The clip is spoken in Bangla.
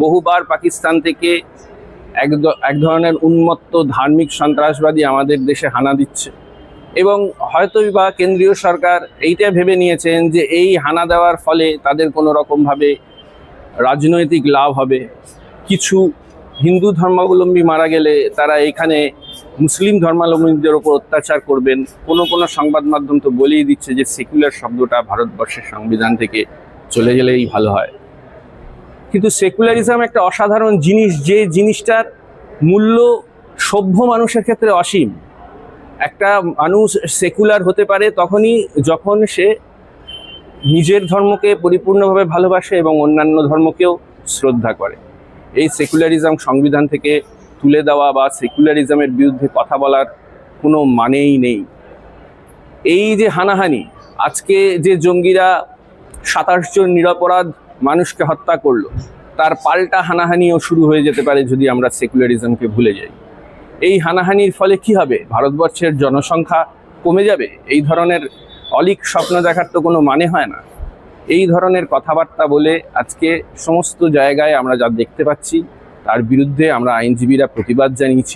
বহুবার পাকিস্তান থেকে এক ধরনের উন্মত্ত ধার্মিক সন্ত্রাসবাদী আমাদের দেশে হানা দিচ্ছে, এবং হয়তো বা কেন্দ্রীয় সরকার এইটা ভেবে নিয়েছেন যে এই হানা দেওয়ার ফলে তাদের কোনো রকমভাবে রাজনৈতিক লাভ হবে। কিছু হিন্দু ধর্মাবলম্বী মারা গেলে তারা এখানে মুসলিম ধর্মাবলম্বীদের ওপর অত্যাচার করবেন। কোনো সংবাদ মাধ্যম তো বলেই দিচ্ছে যে সেকুলার শব্দটা ভারতবর্ষের সংবিধান থেকে চলে গেলেই ভালো হয়। কিন্তু সেকুলারিজম একটা অসাধারণ জিনিস, যে জিনিসটার মূল্য সভ্য মানুষের ক্ষেত্রে অসীম। একটা মানুষ সেকুলার হতে পারে তখনই যখন সে নিজের ধর্মকে পরিপূর্ণভাবে ভালোবাসে এবং অন্যান্য ধর্মকেও শ্রদ্ধা করে। এই সেকুলারিজম সংবিধান থেকে তুলে দেওয়া বা সেকুলারিজমের বিরুদ্ধে কথা বলার কোনো মানেই নেই। এই যে হানাহানি, আজকে যে জঙ্গিরা 27 জন নিরপরাধ মানুষকে হত্যা করলো, তার পাল্টা হানাহানিও শুরু হয়ে যেতে পারে যদি আমরা সেকুলারিজমকে ভুলে যাই। এই হানাহানির ফলে কি হবে? ভারতবর্ষের জনসংখ্যা কমে যাবে। এই ধরনের অলীক স্বপ্ন দেখার তো কোনো মানে হয় না। এই ধরনের কথাবার্তা বলে আজকে সমস্ত জায়গায় আমরা যা দেখতে পাচ্ছি তার বিরুদ্ধে আমরা আইনজীবীরা প্রতিবাদ জানিয়েছি।